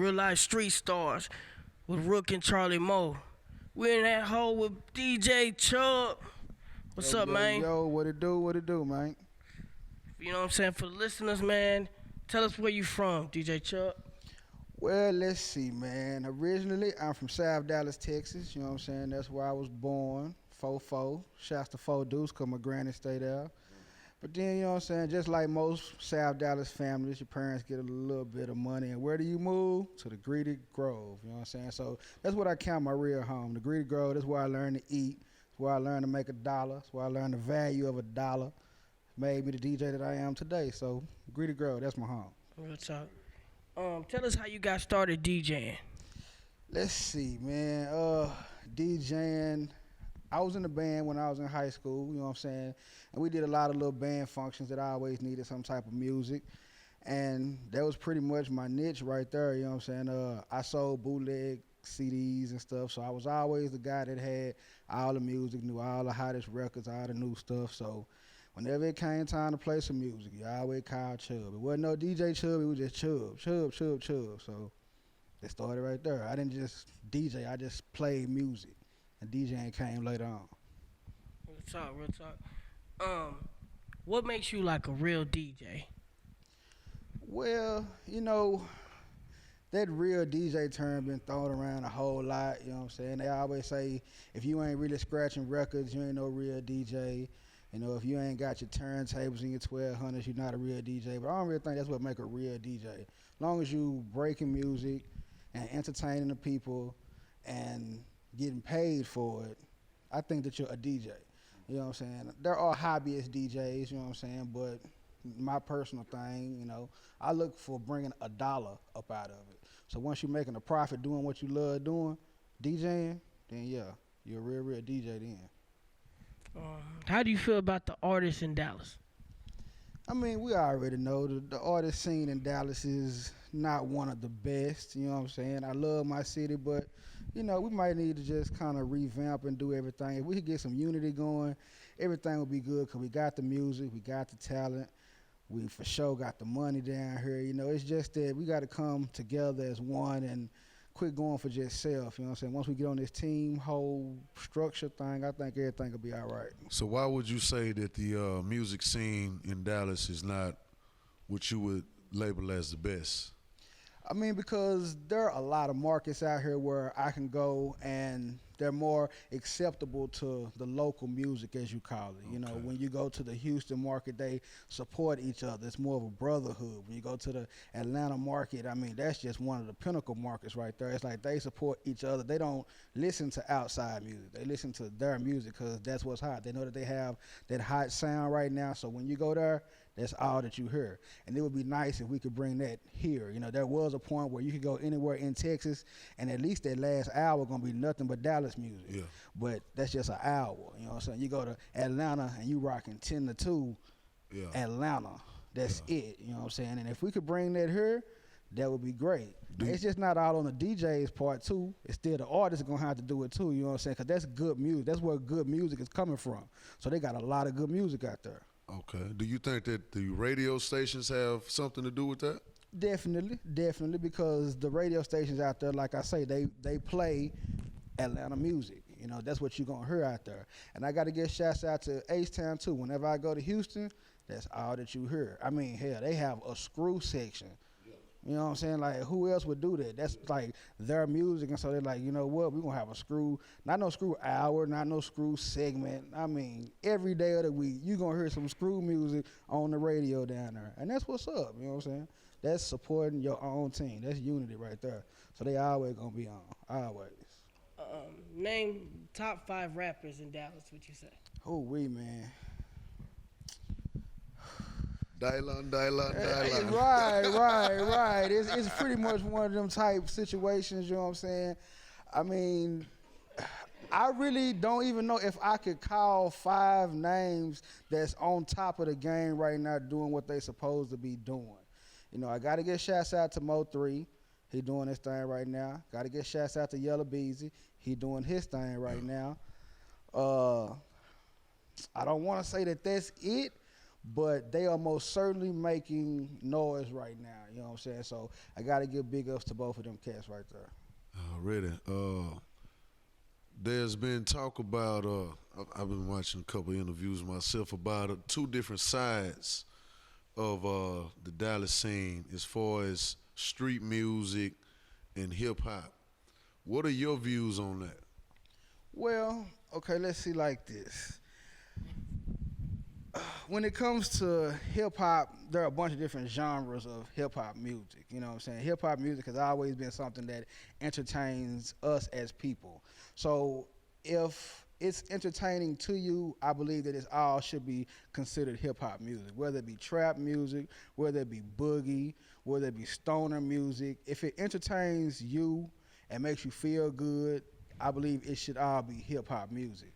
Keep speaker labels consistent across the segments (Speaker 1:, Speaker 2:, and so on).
Speaker 1: Real Life Street Stars with Rook and Charlie Moe. We're in that hole with DJ Chubb. What's up, man?
Speaker 2: Yo, what it do, man?
Speaker 1: You know what I'm saying? For the listeners, man, tell us where you from, DJ Chubb.
Speaker 2: Well, let's see, man. Originally, I'm from South Dallas, Texas. You know what I'm saying? That's where I was born. 4-4. Shouts to 4 Deuce, because my granny stayed there. But then, you know what I'm saying, just like most South Dallas families, your parents get a little bit of money. And where do you move? To the Greedy Grove, you know what I'm saying? So that's what I count my real home. The Greedy Grove, that's where I learned to eat. That's where I learned to make a dollar. That's where I learned the value of a dollar. Made me the DJ that I am today. So Greedy Grove, that's my home.
Speaker 1: Real talk. Tell us how you got started DJing.
Speaker 2: Let's see, man. DJing. I was in the band when I was in high school, you know what I'm saying? And we did a lot of little band functions that I always needed some type of music. And that was pretty much my niche right there, you know what I'm saying? I sold bootleg CDs and stuff, so I was always the guy that had all the music, knew all the hottest records, all the new stuff. So whenever it came time to play some music, you always called Chubb. It wasn't no DJ Chubb, it was just Chubb. So it started right there. I didn't just DJ, I just played music. And DJing came later on.
Speaker 1: Real talk. What makes you like a real DJ?
Speaker 2: Well, you know, that real DJ term been thrown around a whole lot, you know what I'm saying? They always say, if you ain't really scratching records, you ain't no real DJ. You know, if you ain't got your turntables and your 1200s, you're not a real DJ. But I don't really think that's what make a real DJ. As long as you breaking music and entertaining the people and getting paid for it, I think that you're a DJ. You know what I'm saying? There are hobbyist DJs, you know what I'm saying? But my personal thing, you know, I look for bringing a dollar up out of it. So once you're making a profit doing what you love doing, DJing, then yeah, you're a real DJ then.
Speaker 1: How do you feel about the artists in Dallas?
Speaker 2: I mean, we already know the artist scene in Dallas is not one of the best, you know what I'm saying? I love my city, but, you know, we might need to just kind of revamp and do everything. If we could get some unity going, everything would be good because we got the music, we got the talent, we for sure got the money down here. You know, it's just that we got to come together as one and quit going for just self, you know what I'm saying? Once we get on this team whole structure thing, I think everything will be all right.
Speaker 3: So why would you say that the music scene in Dallas is not what you would label as the best?
Speaker 2: I mean, because there are a lot of markets out here where I can go and they're more acceptable to the local music, as you call it. You know, when you go to the Houston market, they support each other. It's more of a brotherhood. When you go to the Atlanta market, I mean, that's just one of the pinnacle markets right there. It's like they support each other. They don't listen to outside music. They listen to their music because that's what's hot. They know that they have that hot sound right now. So when you go there, that's all that you hear. And it would be nice if we could bring that here. You know, there was a point where you could go anywhere in Texas and at least that last hour going to be nothing but Dallas music.
Speaker 3: Yeah.
Speaker 2: But that's just an hour. You know what I'm saying? You go to Atlanta and you rocking 10 to 2 Atlanta. That's it. You know what I'm saying? And if we could bring that here, that would be great. It's just not all on the DJ's part too. It's still the artists are gonna have to do it too. You know what I'm saying? Because that's good music. That's where good music is coming from. So they got a lot of good music out there.
Speaker 3: Okay. Do you think that the radio stations have something to do with that?
Speaker 2: Definitely, because the radio stations out there, like I say, they play Atlanta music. You know, that's what you're gonna hear out there. And I gotta give shouts out to H-Town too. Whenever I go to Houston, that's all that you hear. I mean, hell, they have a screw section. You know what I'm saying? Like, who else would do that? That's like their music, and so they're like, you know what? We're going to have a screw, not no screw hour, not no screw segment. I mean, every day of the week, you're going to hear some screw music on the radio down there. And that's what's up, you know what I'm saying? That's supporting your own team. That's unity right there. So they always going to be on, always.
Speaker 1: Name top 5 rappers in Dallas, what you say?
Speaker 2: Oh, man.
Speaker 3: Dylan.
Speaker 2: Right. It's pretty much one of them type situations, you know what I'm saying? I mean, I really don't even know if I could call 5 names that's on top of the game right now doing what they supposed to be doing. You know, I got to get shouts out to Mo 3. He doing his thing right now. Got to get shouts out to Yellow Beezy. He doing his thing right now. I don't want to say that that's it, but they are most certainly making noise right now. You know what I'm saying? So I got to give big ups to both of them cats right there.
Speaker 3: Already. There's been talk about, I've been watching a couple interviews myself about two different sides of the Dallas scene as far as street music and hip hop. What are your views on that?
Speaker 2: Well, okay, let's see like this. When it comes to hip hop, there are a bunch of different genres of hip hop music. You know what I'm saying? Hip hop music has always been something that entertains us as people. So if it's entertaining to you, I believe that it all should be considered hip hop music, whether it be trap music, whether it be boogie, whether it be stoner music. If it entertains you and makes you feel good, I believe it should all be hip hop music.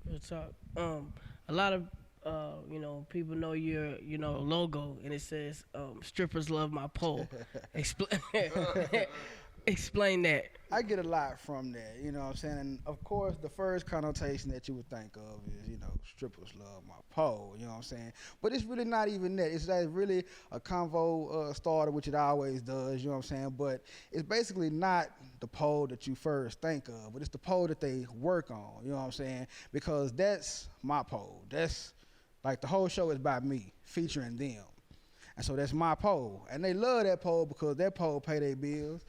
Speaker 1: Real talk. A lot of people know your logo, and it says "Strippers love my pole." Explain explain that.
Speaker 2: I get a lot from that, you know what I'm saying? And of course, the first connotation that you would think of is, strippers love my pole, you know what I'm saying? But it's really not even that. It's like really a convo starter, which it always does, you know what I'm saying? But it's basically not the pole that you first think of, but it's the pole that they work on, you know what I'm saying? Because that's my pole. That's like the whole show is by me, featuring them. And so that's my pole. And they love that pole because that pole pay their bills.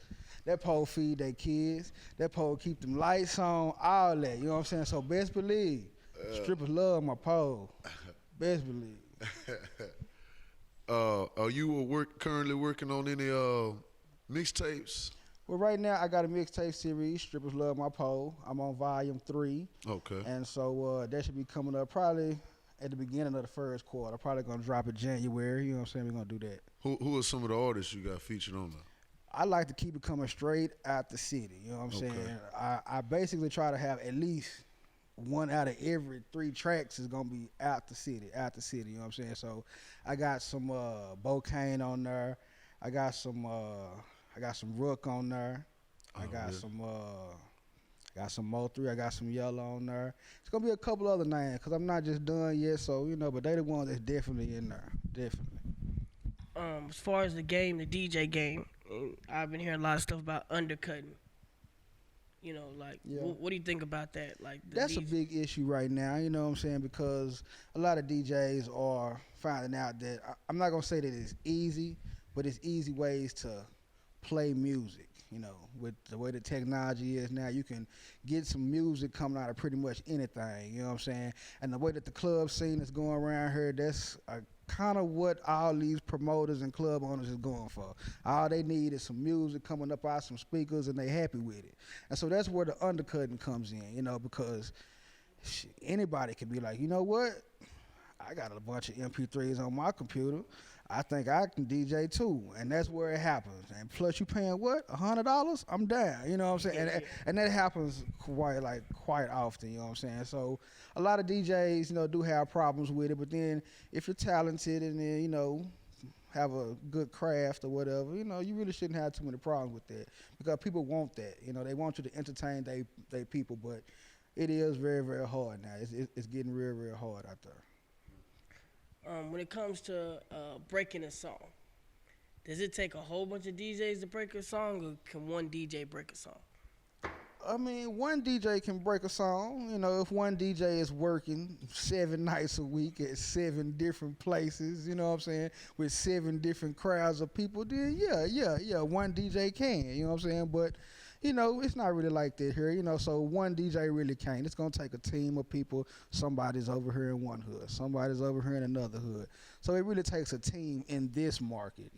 Speaker 2: That pole feed their kids. That pole keep them lights on, all that. You know what I'm saying? So best believe, strippers love my pole. Best believe.
Speaker 3: Are you currently working on any mixtapes?
Speaker 2: Well, right now I got a mixtape series, Strippers Love My Pole. I'm on volume 3.
Speaker 3: Okay.
Speaker 2: And so that should be coming up probably at the beginning of the first quarter. Probably going to drop it January. You know what I'm saying? We're going to do that.
Speaker 3: Who are some of the artists you got featured on there?
Speaker 2: I like to keep it coming straight out the city. You know what I'm saying? I basically try to have at least one out of every 3 tracks is gonna be out the city. You know what I'm saying? So I got some Bocane on there. I got some Rook on there. I got some Mo3. I got some Yellow on there. It's gonna be a couple other names because I'm not just done yet. So but they the ones that's definitely in there. Definitely.
Speaker 1: As far as the game, the DJ game, and I've been hearing a lot of stuff about undercutting. What do you think about that? Like
Speaker 2: that's a big issue right now, you know what I'm saying? Because a lot of DJs are finding out that I'm not gonna say that it's easy, but it's easy ways to play music. With the way the technology is now, you can get some music coming out of pretty much anything. You know what I'm saying? And the way that the club scene is going around here, that's kind of what all these promoters and club owners is going for. All they need is some music coming up out some speakers, and they happy with it. And so that's where the undercutting comes in, because anybody can be like, you know what? I got a bunch of MP3s on my computer. I think I can DJ too, and that's where it happens. And plus, you paying what? $100? I'm down. You know what I'm saying? And that happens quite often. You know what I'm saying? So a lot of DJs, do have problems with it. But then if you're talented and then have a good craft or whatever, you really shouldn't have too many problems with that because people want that. They want you to entertain they people, but it is very, very hard now. It's getting real, real hard out there.
Speaker 1: When it comes to breaking a song, does it take a whole bunch of DJs to break a song, or can one DJ break a song?
Speaker 2: I mean, one DJ can break a song. If one DJ is working 7 nights a week at 7 different places, you know what I'm saying, with 7 different crowds of people, then yeah, one DJ can, you know what I'm saying? But it's not really like that here, so one DJ really can't. It's going to take a team of people. Somebody's over here in one hood. Somebody's over here in another hood. So it really takes a team in this market,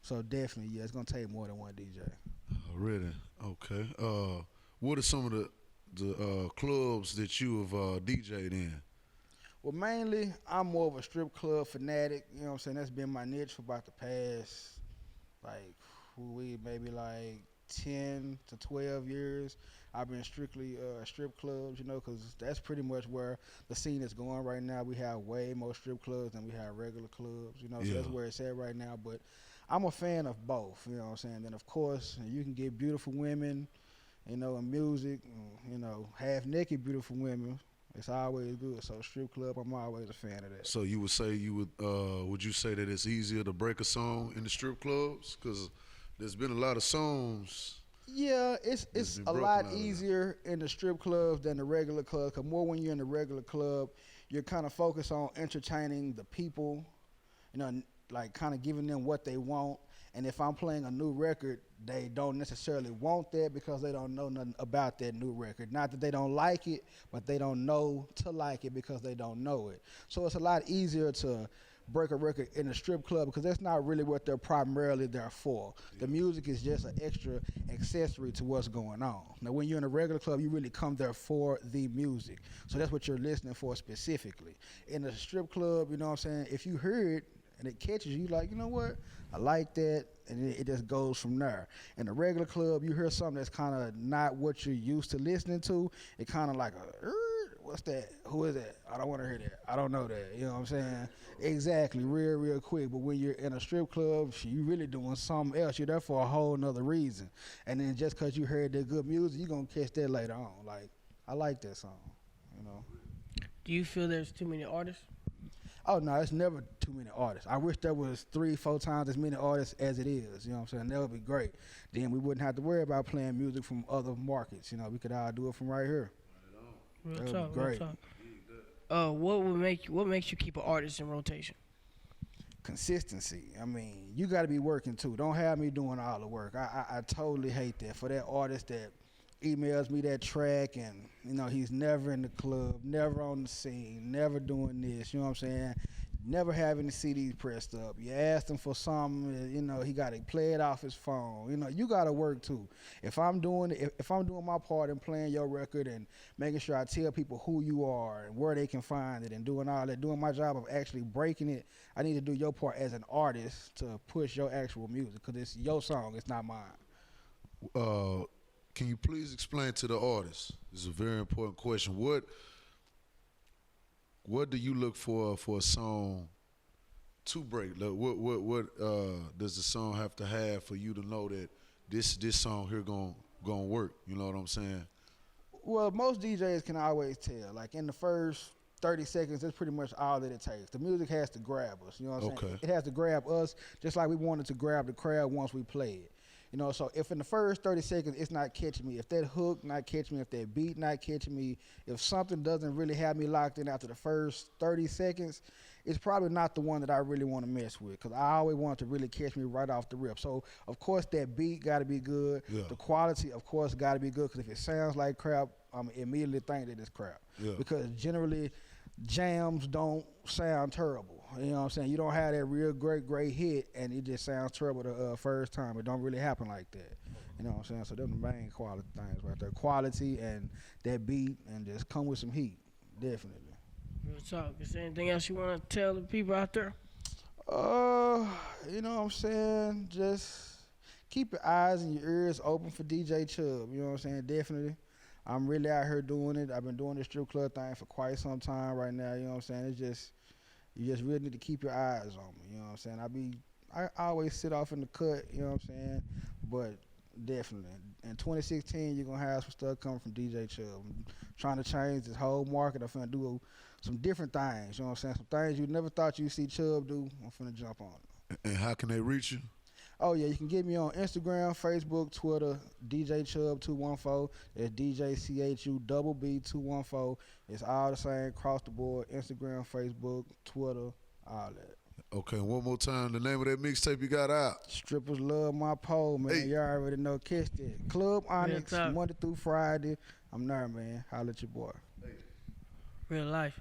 Speaker 2: So definitely, yeah, it's going to take more than one DJ.
Speaker 3: Really? Okay. What are some of the clubs that you have DJ'd in?
Speaker 2: Well, mainly, I'm more of a strip club fanatic. You know what I'm saying? That's been my niche for about the past, maybe 10 to 12 years. I've been strictly strip clubs, because that's pretty much where the scene is going right now. We have way more strip clubs than we have regular clubs, so that's where it's at right now. But I'm a fan of both, you know what I'm saying? Then, of course, you can get beautiful women, and music, half-naked beautiful women It's always good. So strip club, I'm always a fan of that.
Speaker 3: So you would you say that it's easier to break a song in the strip clubs? Because there's been a lot of songs.
Speaker 2: Yeah, it's
Speaker 3: been
Speaker 2: a
Speaker 3: broken
Speaker 2: lot
Speaker 3: out of
Speaker 2: easier in the strip clubs than the regular club. Cause more when you're in the regular club, you're kind of focused on entertaining the people, you know, like kind of giving them what they want. And if I'm playing a new record, they don't necessarily want that because they don't know nothing about that new record. Not that they don't like it, but they don't know to like it because they don't know it. So it's a lot easier to break a record in a strip club because that's not really what they're primarily there for. The music is just an extra accessory to what's going on. Now, when you're in a regular club, you really come there for the music. So that's what you're listening for specifically. In a strip club, you know what I'm saying, if you hear it and it catches you, like, you know what, I like that, and it just goes from there. In a regular club, you hear something that's kind of not what you're used to listening to. It kind of like what's that? Who is that? I don't want to hear that. I don't know that. You know what I'm saying? Exactly, real quick. But when you're in a strip club, you really doing something else. You're there for a whole nother reason. And then just because you heard that good music, you're going to catch that later on. Like, I like that song, you know.
Speaker 1: Do you feel there's too many artists?
Speaker 2: Oh, no, it's never too many artists. I wish there was 3-4 times as many artists as it is. You know what I'm saying? That would be great. Then we wouldn't have to worry about playing music from other markets. You know, we could all do it from right here.
Speaker 1: Real
Speaker 2: That
Speaker 1: talk,
Speaker 2: would be great.
Speaker 1: real talk. What makes you keep an artist in rotation?
Speaker 2: Consistency. I mean, you got to be working too. Don't have me doing all the work. I totally hate that. For that artist that emails me that track and, you know, he's never in the club, never on the scene, never doing this, you know what I'm saying? Never having the CDs pressed up. You asked him for something, you know, he got to play it off his phone. You know, you got to work too. If I'm doing my part in playing your record and making sure I tell people who you are and where they can find it and doing all that, doing my job of actually breaking it, I need to do your part as an artist to push your actual music because it's your song, it's not mine.
Speaker 3: Can you please explain to the artist? This is a very important question. What do you look for a song to break? Like what does the song have to have for you to know that this song here gonna work? You know what I'm saying?
Speaker 2: Well, most DJs can always tell. Like in the first 30 seconds, that's pretty much all that it takes. The music has to grab us. You know what I'm saying? It has to grab us just like we wanted to grab the crowd once we play it. You know, so if in the first 30 seconds it's not catching me, if that hook not catching me, if that beat not catching me, if something doesn't really have me locked in after the first 30 seconds, it's probably not the one that I really want to mess with because I always want it to really catch me right off the rip. So, of course, that beat got to be good. Yeah. The quality, of course, got to be good because if it sounds like crap, I'm immediately think that it's crap. Yeah. Because generally, jams don't sound terrible. You know what I'm saying? You don't have that real great hit, and it just sounds terrible the first time. It don't really happen like that. You know what I'm saying? So them the main quality things right there. Quality and that beat, and just come with some heat. Definitely.
Speaker 1: Real talk. Is there anything else you want to tell the people out there?
Speaker 2: You know what I'm saying? Just keep your eyes and your ears open for DJ Chubb. You know what I'm saying? Definitely. I'm really out here doing it. I've been doing this strip club thing for quite some time right now. You know what I'm saying? It's just, you just really need to keep your eyes on me. You know what I'm saying? I always sit off in the cut. You know what I'm saying? But definitely, in 2016, you're gonna have some stuff coming from DJ Chubb. I'm trying to change this whole market. I'm finna do some different things. You know what I'm saying? Some things you never thought you'd see Chubb do. I'm finna jump on it.
Speaker 3: And how can they reach you?
Speaker 2: Oh, yeah, you can get me on Instagram, Facebook, Twitter, DJ Chubb 214. That's DJ CHUBB 214. It's all the same across the board. Instagram, Facebook, Twitter, all that.
Speaker 3: Okay, one more time, the name of that mixtape you got out.
Speaker 2: Strippers Love My Pole, man. Hey. Y'all already know. Catch that. Club Onyx, Monday through Friday. I'm there, man. Holla at your boy.
Speaker 1: Real life.